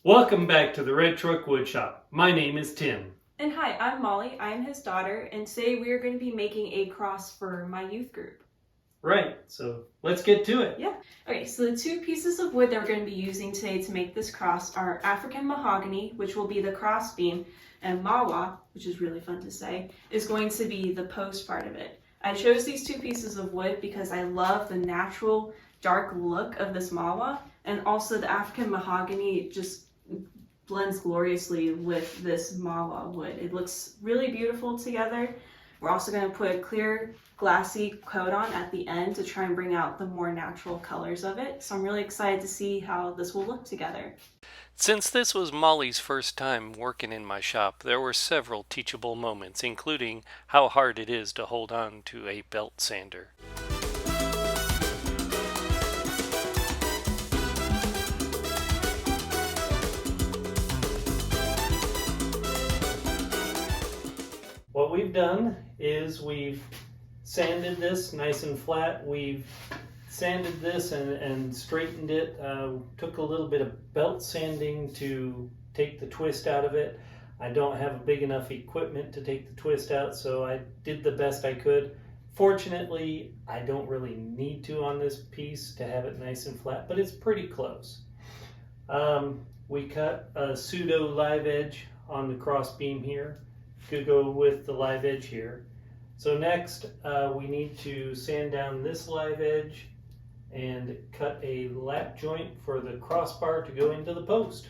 Welcome back to the Red Truck Woodshop. My name is Tim. And hi, I'm Molly. I'm his daughter, and today we are going to be making a cross for my youth group. Right, so let's get to it. Yeah. Okay, so the two pieces of wood that we're going to be using today to make this cross are African Mahogany, which will be the cross beam, and Mawa, which is really fun to say, is going to be the post part of it. I chose these two pieces of wood because I love the natural dark look of this Mawa, and also the African Mahogany just blends gloriously with this Mawa wood. It looks really beautiful together. We're also going to put a clear glassy coat on at the end to try and bring out the more natural colors of it. So I'm really excited to see how this will look together. Since this was Molly's first time working in my shop, there were several teachable moments, including how hard it is to hold on to a belt sander. What we've done is we've sanded this nice and flat. We've sanded this and straightened it. Took a little bit of belt sanding to take the twist out of it. I don't have a big enough equipment to take the twist out, so I did the best I could. Fortunately, I don't really need to on this piece to have it nice and flat, but it's pretty close. We cut a pseudo live edge on the cross beam here. Could go with the live edge here. So next we need to sand down this live edge and cut a lap joint for the crossbar to go into the post.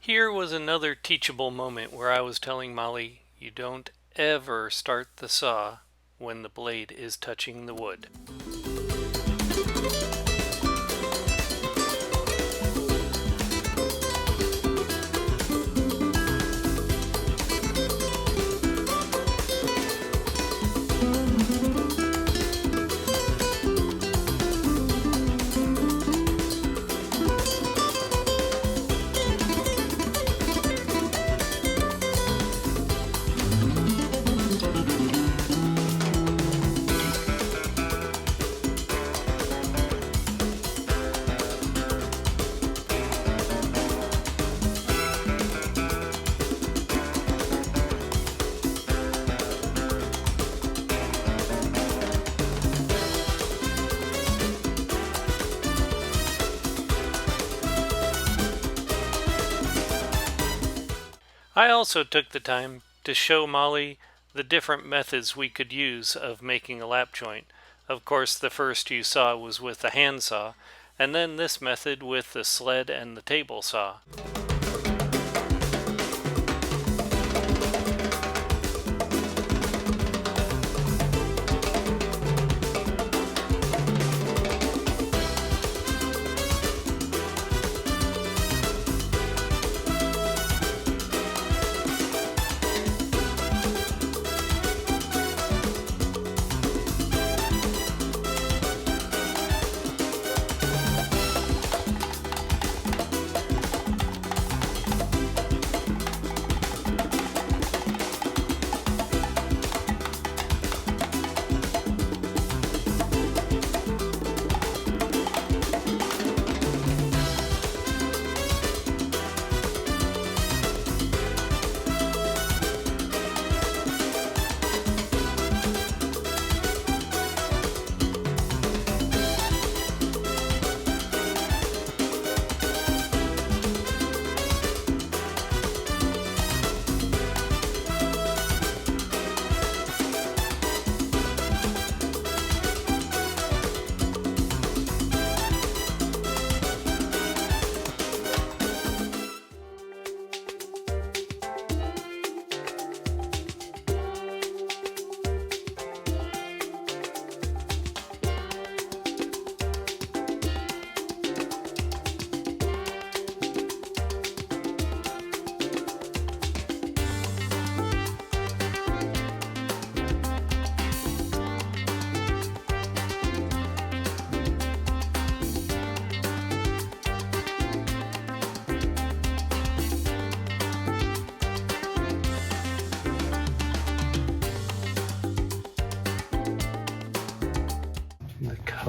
Here was another teachable moment where I was telling Molly, you don't ever start the saw when the blade is touching the wood. I also took the time to show Molly the different methods we could use of making a lap joint. Of course, the first you saw was with the hand saw, and then this method with the sled and the table saw.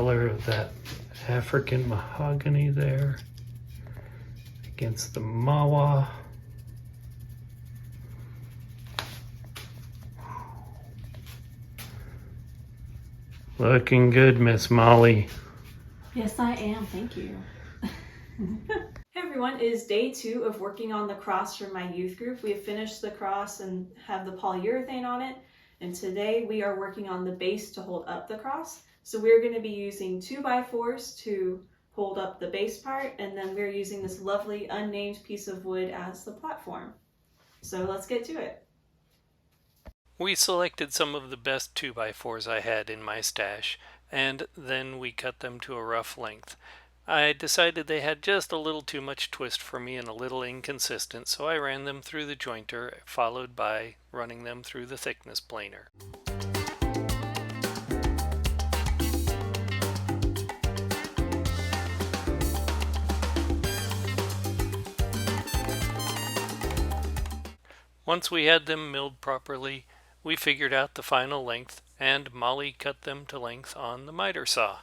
color of that African mahogany there against the Mawa. Looking good, Miss Molly. Yes, I am. Thank you. Hey everyone, it is day 2 of working on the cross for my youth group. We have finished the cross and have the polyurethane on it. And today we are working on the base to hold up the cross. So we're going to be using 2x4s to hold up the base part. And then we're using this lovely unnamed piece of wood as the platform. So let's get to it. We selected some of the best 2x4s I had in my stash, and then we cut them to a rough length. I decided they had just a little too much twist for me and a little inconsistent, so I ran them through the jointer, followed by running them through the thickness planer. Once we had them milled properly, we figured out the final length, and Molly cut them to length on the miter saw.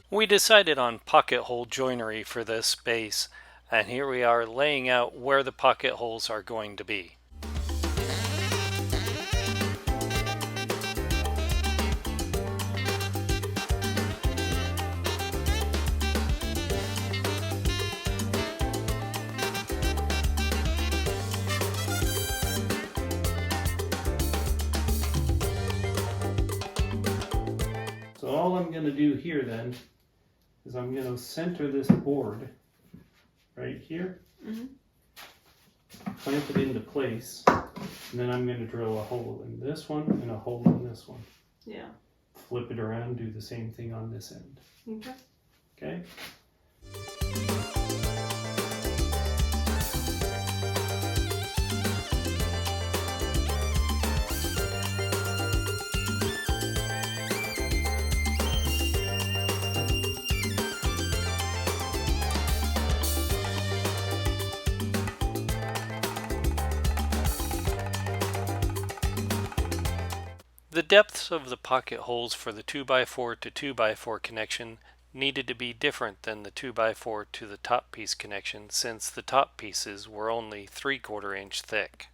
We decided on pocket hole joinery for this base, and here we are laying out where the pocket holes are going to be. So all I'm going to do here then is I'm going to center this board right here, clamp it into place, and then I'm going to drill a hole in this one and a hole in this one. Yeah. Flip it around, do the same thing on this end. Okay. Okay? The depths of the pocket holes for the 2x4 to 2x4 connection needed to be different than the 2x4 to the top piece connection, since the top pieces were only 3/4 inch thick.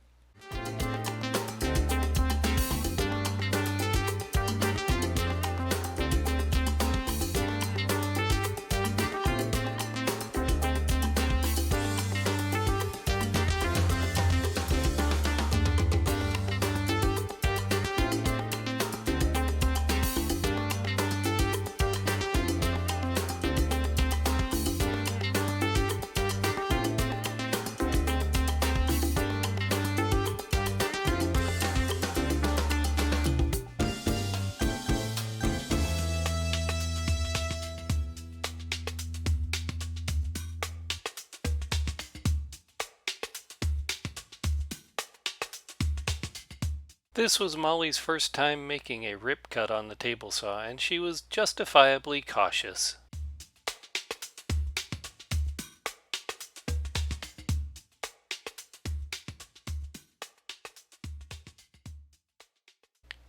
This was Molly's first time making a rip cut on the table saw, and she was justifiably cautious.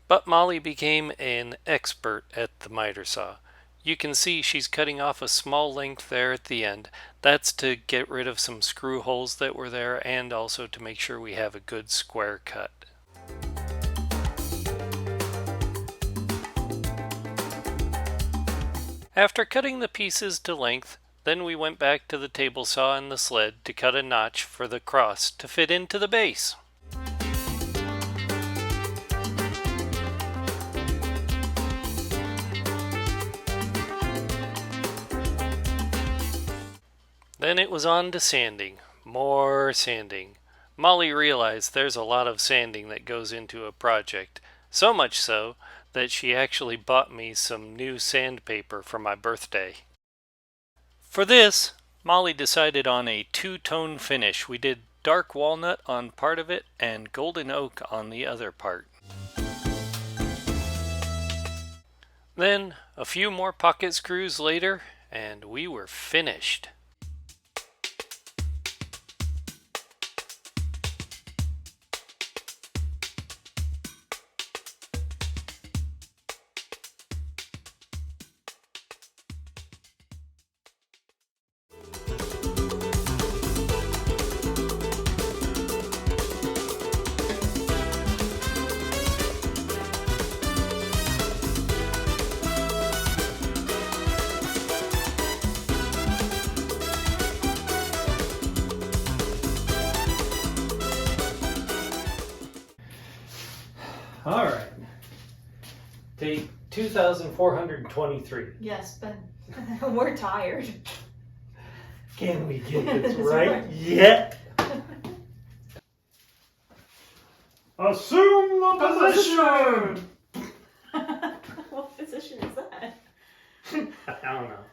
But Molly became an expert at the miter saw. You can see she's cutting off a small length there at the end. That's to get rid of some screw holes that were there, and also to make sure we have a good square cut. After cutting the pieces to length, then we went back to the table saw and the sled to cut a notch for the cross to fit into the base. Then it was on to sanding. More sanding. Molly realized there's a lot of sanding that goes into a project, so much so that she actually bought me some new sandpaper for my birthday. For this, Molly decided on a two-tone finish. We did dark walnut on part of it and golden oak on the other part. Then, a few more pocket screws later, and we were finished. All right. Take 2,423. Yes, but we're tired. Can we get this right yet? Assume the position! What position is that? I don't know.